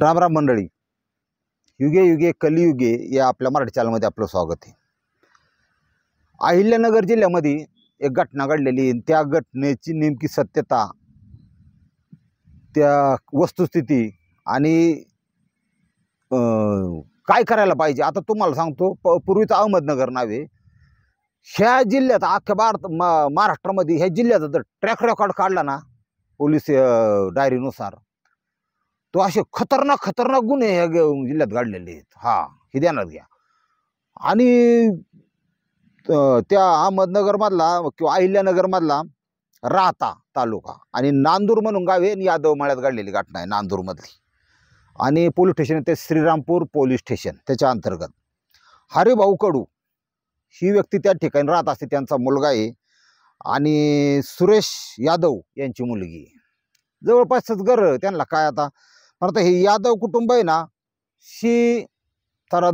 राम राम मंडळी, युगे युगे कलियुगे या आपल्या मराठी चॅनलमध्ये आपलं स्वागत आहे। अहिल्यानगर जिल्ह्यामध्ये एक घटना घडलेली, त्या घटनेची नेमकी सत्यता, त्या वस्तुस्थिती आणि काय करायला पाहिजे आता तुम्हाला सांगतो। पूर्वीचं अहमदनगर नावे ह्या जिल्ह्यात अख्ख्या महाराष्ट्रामध्ये ह्या जिल्ह्याचा जर ट्रॅक रेकॉर्ड काढला ना पोलीस डायरीनुसार, तो असे खतरनाक गुन्हे ह्या जिल्ह्यात घडलेले आहेत। हा, हे ध्यानात घ्या। आणि त्या अहमदनगरमधला किंवा अहिल्यानगरमधला राहता तालुका आणि नांदूर म्हणून गाव आहे, यादव मळ्यात घडलेली घटना आहे नांदूरमधली। आणि पोलीस स्टेशन ते श्रीरामपूर पोलीस स्टेशन, त्याच्या अंतर्गत हरिभाऊ कडू ही व्यक्ती त्या ठिकाणी राहत असते। त्यांचा मुलगा आहे आणि सुरेश यादव यांची मुलगी आहे। जवळपासच घर त्यांना काय आता हे यादव कुटुंब आहे ना, ही तर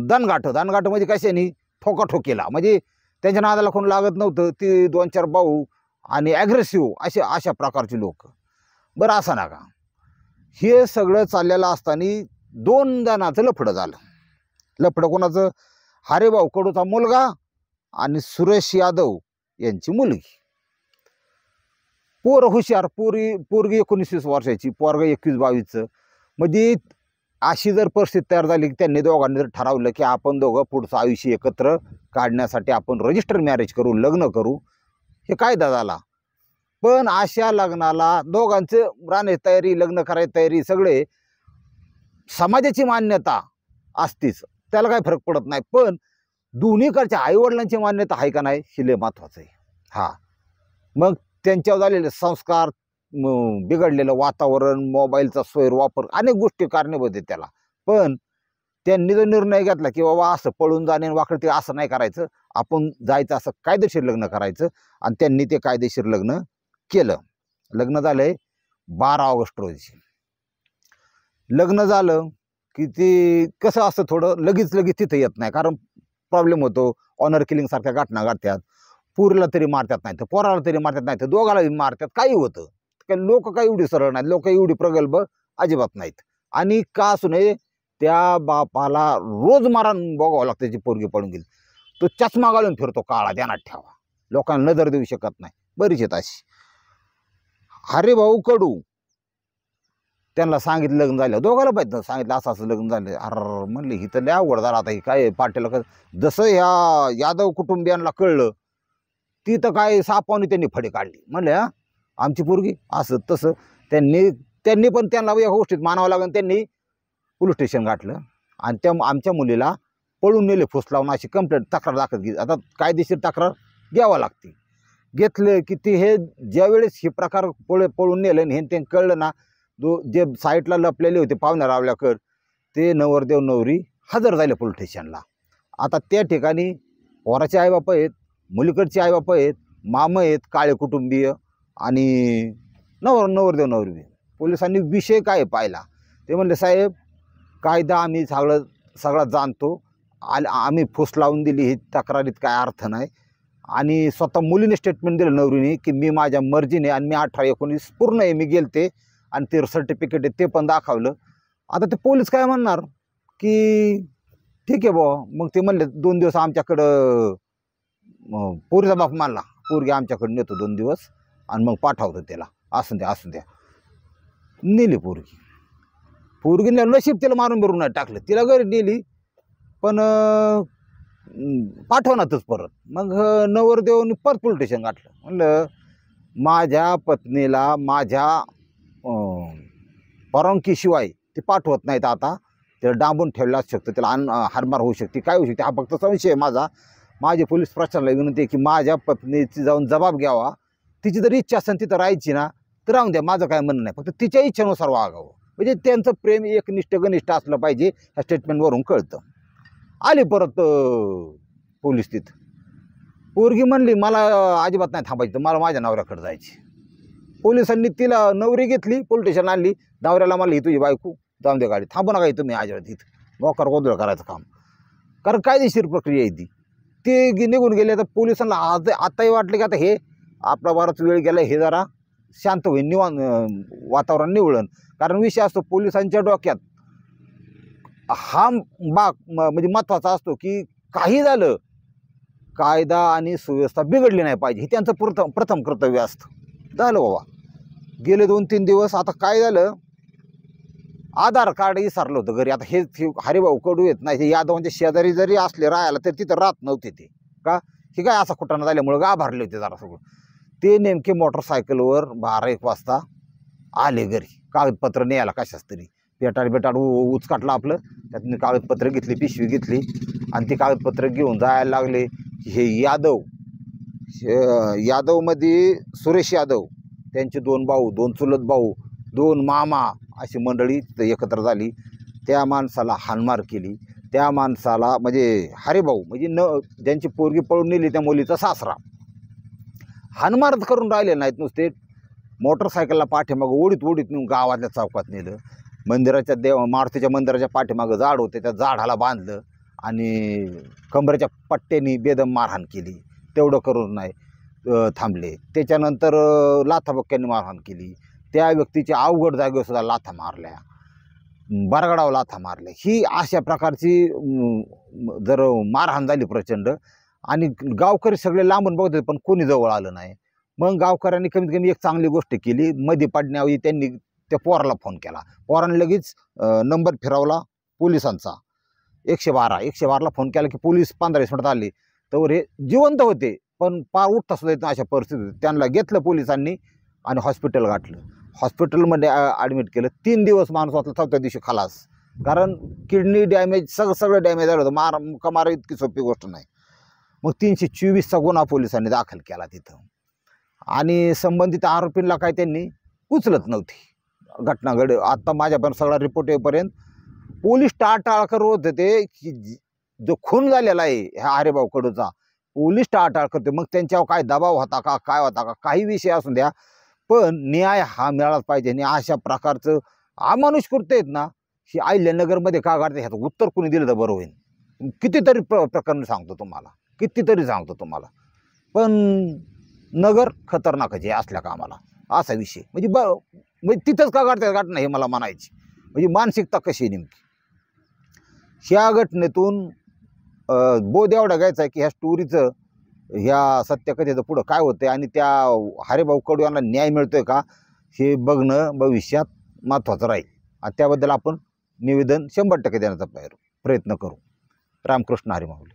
दणगाठ म्हणजे कशाने ठोकाठोकीला, म्हणजे त्यांच्या नादाला कोण लागत नव्हतं। ती 2-4 भाऊ आणि ॲग्रेसिव्ह अशा प्रकारचे लोक। बरं, असं नका, हे सगळं चाललेलं असताना 2 जणांचं लफडं झालं। लफडं कोणाचं? हरिभाऊ कडूचा मुलगा आणि सुरेश यादव यांची मुलगी। पोर हुशार, पोरगी 19-20 वर्षाची, पोरगा 21-22चं। म्हणजे अशी जर परिस्थिती तयार झाली की त्यांनी दोघांनी जर ठरवलं की आपण दोघं पुढचं आयुष्य एकत्र काढण्यासाठी आपण रजिस्टर मॅरेज करू, लग्न करू, हे कायदा झाला। पण अशा लग्नाला दोघांचं राहण्याची तयारी, लग्न करायची तयारी, सगळे समाजाची मान्यता असतीच, त्याला काही फरक पडत नाही। पण दोन्हीकडच्या आईवडिलांची मान्यता आहे का नाही, हे लय महत्त्वाचं आहे। हा, मग त्यांच्यावर झालेले संस्कार, बिघडलेलं वातावरण, मोबाईलचा गैरवापर, अनेक गोष्टी कारणीभूत आहेत त्याला। पण त्यांनी जो निर्णय घेतला की बाबा असं पळून जाणे वाकडं ते असं नाही करायचं, आपण जायचं असं कायदेशीर लग्न करायचं, आणि त्यांनी ते कायदेशीर लग्न केलं। लग्न झालंय 12 ऑगस्ट रोजी। लग्न झालं की ते कसं असतं, थोडं लगेच तिथं येत नाही, कारण प्रॉब्लेम होतो। ऑनर किलिंग सारख्या घटना घडतात, पुरीला तरी मारतात, नाही तर पोराला तरी मारतात, नाही तर दोघालाही मारतात, काही होतं। लोक काही एवढी सरळ नाहीत, लोक एवढी प्रगल्भ अजिबात नाहीत। आणि का असू नये, त्या बापाला रोज मारण बघावं लागतं, त्याची पोरगी पळून गेली। तो चष्मा घालून फिरतो काळा, ध्यानात ठेवा, लोकांना नजर देऊ शकत नाही, बरीच येत अशी। हरिभाऊ कडू त्यांना सांगितलं लग्न झालं, दोघाला पाहिजे सांगितलं असं लग्न झालं। अरे म्हणले ही तर लय अवघड झालं आता, ही काय पाटील। जसं ह्या यादव कुटुंबियांना कळलं, ती तर काय सापावणी त्यांनी फडे काढली। म्हणले आमची पोरगी असं तसं, त्यांनी पण त्यांना या गोष्टीत मानावं लागेल। त्यांनी पोलीस स्टेशन गाठलं आणि आमच्या मुलीला पळून नेले, फुस लावून, अशी कंप्लेंट, तक्रार दाखल केली। आता कायदेशीर तक्रार घ्यावं लागते। घेतलं की ते हे ज्यावेळेस हे प्रकार पळून नेलं आणि हे ते कळलं ना, जे साईटला लपलेले होते पाहुण्या रावल्याकर, ते नवरदेव नवरी हजर झाले पोलीस स्टेशनला। आता त्या ठिकाणी पोराचे आईबाप आहेत, मुलीकडचे आईबाप आहेत, मामा आहेत, काळे कुटुंबीय, आणि नवरदेव नवरी। पोलिसांनी विषय काय पाहिला, ते म्हणले साहेब कायदा आम्ही सगळा जाणतो, आम्ही फुस लावून दिली, ही तक्रारीत काय अर्थ नाही। आणि स्वतः मुलीने स्टेटमेंट दिलं नवरीने की मी माझ्या मर्जीने, आणि मी 18-19 पूर्ण आहे, मी गेलते, आणि ते सर्टिफिकेट आहे ते पण दाखवलं। आता ते पोलीस काय म्हणणार की ठीक आहे बुवा, मग ते म्हणले 2 दिवस आमच्याकडं, पोरीचा बाप मानला, पोरगी आमच्याकडे नेतो 2 दिवस आणि मग पाठवतो त्याला, असू द्या। नेली पोरगीने नशीब तिला मारून बिरून नाही टाकलं, तिला घरी नेली, पण पाठवणारच परत। मग नवरदेवनी परत पोलीस स्टेशन गाठलं। म्हणलं माझ्या पत्नीला माझ्या परवानगीशिवाय ते पाठवत नाहीत, आता त्याला डांबून ठेवलं असू शकतं, त्याला हारमार होऊ शकते, काय होऊ शकते, हा फक्त संशय आहे माझा। माझी पोलीस प्रशासनाला विनंती आहे की माझ्या पत्नीची जाऊन जबाब घ्यावा, तिची जर इच्छा असेल तिथं राहायची ना तर राहून द्या, माझं काय म्हणणं नाही, फक्त तिच्या इच्छेनुसार वागावं। म्हणजे त्यांचं प्रेम एकनिष्ठ घनिष्ठ असलं पाहिजे, ह्या स्टेटमेंटवरून कळतं। आली परत पोलीस तिथं, पोरगी म्हणली मला अजिबात नाही थांबायचं, मला माझ्या नवऱ्याकडे जायची। पोलिसांनी तिला नवरी घेतली, पोलीस स्टेशन आणली, नवऱ्याला म्हणली तुझी बायको, जाऊन दे गाडी, थांबू नका तुम्ही अजिबात इथं, मोकार गोंधळ करायचं काम, कारण कायदेशीर प्रक्रिया आहे ती। ते निघून गेले। तर पोलिसांना आताही वाटलं की आता हे आपला बराच वेळ गेला, हे जरा शांत होईल, वातावरण निवळण. कारण विषय असतो पोलिसांच्या डोक्यात हा म्हणजे महत्त्वाचा असतो की काही झालं, कायदा आणि सुव्यवस्था बिघडली नाही पाहिजे, हे त्यांचं प्रथम कर्तव्य असतं. झालं बाबा, गेले 2-3 दिवस. आता काय झालं, आधार कार्ड विसरलं होतं घरी. आता हे हरिभाऊ कडू येत नाही, यादवांच्या शेजारी जरी असले राहायला तर तिथं राहत नव्हते ते. का हे काय असा कुटाणा झाल्यामुळं गाभारले होते जरा सगळं. ते नेमके मोटरसायकलवर 12-1 वाजता आले घरी, कागदपत्र न्यायला कशाच तरी. पेटाड उचकाटलं आपलं, त्यातून कागदपत्र घेतली, पिशवी घेतली आणि ती कागदपत्र घेऊन जायला लागले. हे यादवमध्ये सुरेश यादव, त्यांचे 2 भाऊ, 2 चुलत भाऊ, 2 मामा, अशी मंडळी तिथं एकत्र झाली. त्या माणसाला हाणमार केली. त्या माणसाला म्हणजे हरिभाऊ म्हणजे ज्यांची पोरगी पळून नेली त्या मुलीचा सासरा, हाणमार करून राहिले नाहीत, नुसते मोटरसायकलला पाठीमागं ओढीत नेऊन गावातल्या चौकात नेलं. मंदिराच्या मारुतीच्या मंदिराच्या पाठीमागं झाड होते, त्या झाडाला बांधलं आणि कमरेच्या पट्ट्यानी बेदम मारहाण केली. तेवढं करून नाही थांबले. त्याच्यानंतर लाथाबक्क्यांनी मारहाण केली. त्या व्यक्तीच्या अवघड जागेवर सुद्धा लाथा मारल्या, बरगडावर लाथा मारल्या. ही अशा प्रकारची जर मारहाण झाली प्रचंड, आणि गावकरी सगळे लांबून बघत होते पण कोणी जवळ आलं नाही. मग गावकऱ्यांनी कमीत कमी एक चांगली गोष्ट केली. मध्ये पडण्याऐवजी त्यांनी त्या पोराला फोन केला. पोराने लगेच नंबर फिरवला पोलिसांचा, 112ला फोन केला की पोलीस 15-20 मिनिटात आले. तर हे जिवंत होते पण पार उठता सुद्धा येत अशा परिस्थितीत. त्यांना घेतलं पोलिसांनी आणि हॉस्पिटल गाठलं. हॉस्पिटलमध्ये ॲडमिट केलं. 3 दिवस माणूस वाचला, 4थ्या दिवशी खलास. कारण किडनी डॅमेज, सगळं डॅमेज झालं होतं. मार इतकी सोपी गोष्ट नाही. मग 324चा गुन्हा पोलिसांनी दाखल केला तिथं, आणि संबंधित आरोपींना काय त्यांनी उचलत नव्हती. घटना घड आत्ता माझ्यापर्यंत सगळा रिपोर्ट येईपर्यंत पोलीस टाळटाळ करत होते ते की जो खून झालेला आहे ह्या हरिभाऊ कडूचा, पोलीस टाळटाळ करते. मग त्यांच्यावर काय दबाव होता का, काय होता का, काही विषय असून द्या, पण न्याय हा मिळालाच पाहिजे. आणि अशा प्रकारचं अमानुष कृत्य आहेत ना, ही अहिल्यानगरमध्ये का घडते ह्याचं उत्तर कोणी दिलं तर बरं होईल. कितीतरी प्रकरण सांगतो तुम्हाला, पण नगर खतरनाकच आहे असल्या कामाला, असा विषय. म्हणजे तिथंच का घडतात घटना हे मला म्हणायची. म्हणजे मानसिकता कशी आहे नेमकी. ह्या घटनेतून बोध एवढा घ्यायचा आहे की ह्या स्टोरीचं, ह्या सत्यकथेचं पुढं काय होतं आणि त्या हरिभाऊ कडू यांना न्याय मिळतोय का हे बघणं भविष्यात महत्त्वाचं राहील. आणि त्याबद्दल आपण निवेदन 100% देण्याचा प्रयत्न करू. रामकृष्ण हरी माऊली.